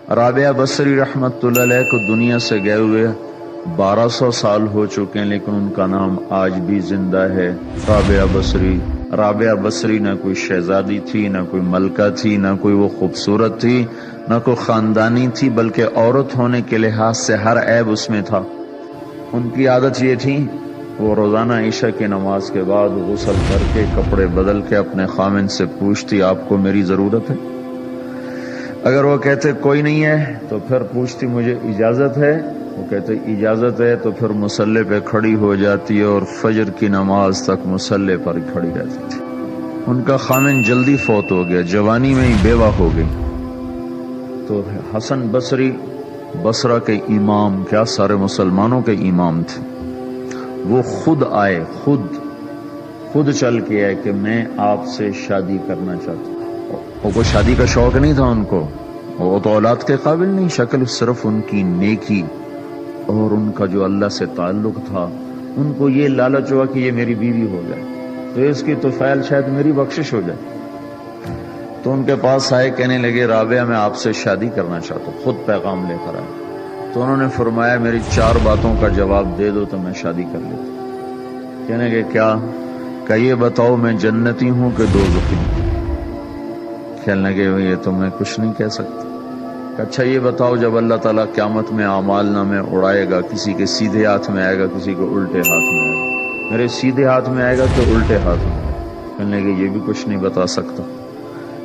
رابعہ بصری رحمت اللہ علیہ کو دنیا سے گئے ہوئے 1200 سال ہو چکے ہیں، لیکن ان کا نام آج بھی زندہ ہے، رابعہ بصری۔ رابعہ بصری نہ کوئی شہزادی تھی، نہ کوئی ملکہ تھی، نہ کوئی وہ خوبصورت تھی، نہ کوئی خاندانی تھی، بلکہ عورت ہونے کے لحاظ سے ہر عیب اس میں تھا۔ ان کی عادت یہ تھی، وہ روزانہ عشاء کی نماز کے بعد غسل کر کے کپڑے بدل کے اپنے خامن سے پوچھتی آپ کو میری ضرورت ہے؟ اگر وہ کہتے کوئی نہیں ہے تو پھر پوچھتی مجھے اجازت ہے؟ وہ کہتے اجازت ہے تو پھر مصلی پہ کھڑی ہو جاتی اور فجر کی نماز تک مصلی پر ہی کھڑی رہتی تھی۔ ان کا خامن جلدی فوت ہو گیا، جوانی میں ہی بیوہ ہو گئی، تو حسن بصری بصرہ کے امام، کیا سارے مسلمانوں کے امام تھے، وہ خود آئے، خود چل کے آئے کہ میں آپ سے شادی کرنا چاہتا ہوں۔ وہ کوئی شادی کا شوق نہیں تھا ان کو، وہ تو اولاد کے قابل نہیں، شکل صرف ان کی نیکی اور ان کا جو اللہ سے تعلق تھا، ان کو یہ لالچ ہوا کہ یہ میری بیوی ہو جائے تو اس کی تو فعل شاید میری بخشش ہو جائے۔ تو ان کے پاس آئے، کہنے لگے رابعہ میں آپ سے شادی کرنا چاہتا ہوں، خود پیغام لے کر آئے۔ تو انہوں نے فرمایا میری 4 باتوں کا جواب دے دو تو میں شادی کر لیتا ہوں۔ کہنے لگے کیا؟ کہ یہ بتاؤ میں جنتی ہوں کہ دوزخی ہوں؟ کہنے لگے یہ تو میں کچھ نہیں کہہ سکتا۔ اچھا یہ بتاؤ جب اللہ تعالیٰ قیامت میں اعمال نامے اڑائے گا، کسی کے سیدھے ہاتھ میں آئے گا، کسی کو الٹے ہاتھ میں آئے گا، میرے سیدھے ہاتھ میں آئے گا کہ الٹے ہاتھ میں؟ کہنے لگے یہ بھی کچھ نہیں بتا سکتا۔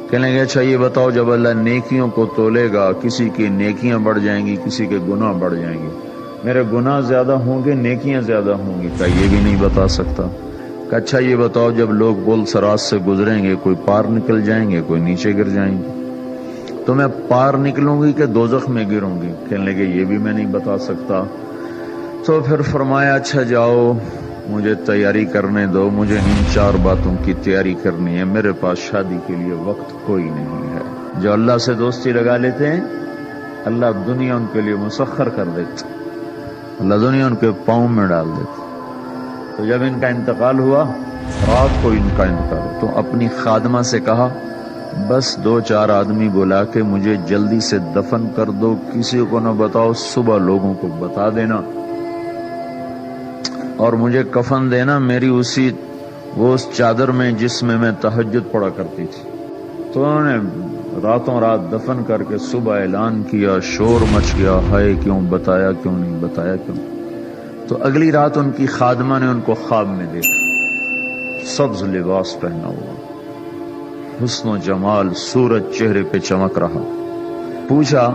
کہنے لگے اچھا یہ بتاؤ جب اللہ نیکیوں کو تولے گا، کسی کی نیکیاں بڑھ جائیں گی، کسی کے گناہ بڑھ جائیں گے، میرے گناہ زیادہ ہوں گے نیکیاں زیادہ ہوں گی؟ کہ یہ بھی نہیں بتا سکتا۔ کہ اچھا یہ بتاؤ جب لوگ بل سراج سے گزریں گے، کوئی پار نکل جائیں گے، کوئی نیچے گر جائیں گے، تو میں پار نکلوں گی کہ دوزخ میں گروں گی؟ کہنے لگے یہ بھی میں نہیں بتا سکتا۔ تو پھر فرمایا اچھا جاؤ مجھے تیاری کرنے دو، مجھے ان 4 باتوں کی تیاری کرنی ہے، میرے پاس شادی کے لیے وقت کوئی نہیں ہے۔ جو اللہ سے دوستی لگا لیتے ہیں اللہ دنیا ان کے لیے مسخر کر دیتے، اللہ دنیا ان کے پاؤں میں ڈال دیتے۔ تو جب ان کا انتقال ہوا، رات کو ان کا انتقال، تو اپنی خادمہ سے کہا بس 2-4 آدمی بلا کے مجھے جلدی سے دفن کر دو، کسی کو نہ بتاؤ، صبح لوگوں کو بتا دینا، اور مجھے کفن دینا میری وہ اس چادر میں جس میں تہجد پڑھا کرتی تھی۔ تو انہوں نے راتوں رات دفن کر کے صبح اعلان کیا، شور مچ گیا، ہائے کیوں بتایا، کیوں نہیں بتایا، کیوں؟ تو اگلی رات ان کی خادمہ نے ان کو خواب میں دیکھا، سبز لباس پہنا ہوا، حسن و جمال، سورج چہرے پہ چمک رہا۔ پوچھا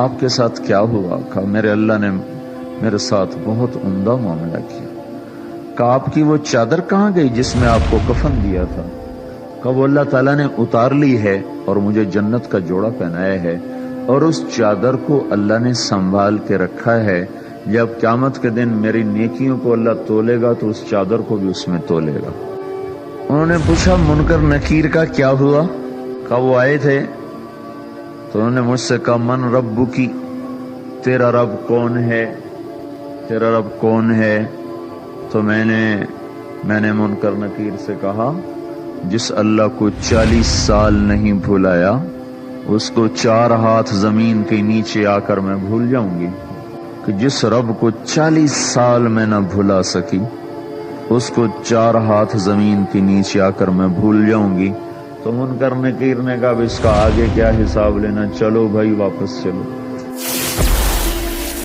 آپ کے ساتھ کیا ہوا؟ کہا میرے اللہ نے میرے ساتھ بہت عمدہ معاملہ کیا۔ کہا آپ کی وہ چادر کہاں گئی جس میں آپ کو کفن دیا تھا؟ کہا وہ اللہ تعالیٰ نے اتار لی ہے اور مجھے جنت کا جوڑا پہنایا ہے، اور اس چادر کو اللہ نے سنبھال کے رکھا ہے، جب قیامت کے دن میری نیکیوں کو اللہ تولے گا تو اس چادر کو بھی اس میں تولے گا۔ انہوں نے پوچھا منکر نکیر کا کیا ہوا؟ کہا وہ آئے تھے تو انہوں نے مجھ سے کہا من ربکی، تیرا رب کون ہے، تیرا رب کون ہے؟ تو میں نے منکر نکیر سے کہا جس اللہ کو 40 سال نہیں بھلایا اس کو 4 ہاتھ زمین کے نیچے آ کر میں بھول جاؤں گی؟ کہ جس رب کو 40 سال میں نہ بھلا سکی اس کو 4 ہاتھ زمین کے نیچے آ کر میں بھول جاؤں گی؟ تو منکر نکیر نے کہا اس کا آگے کیا حساب لینا، چلو بھائی واپس چلو۔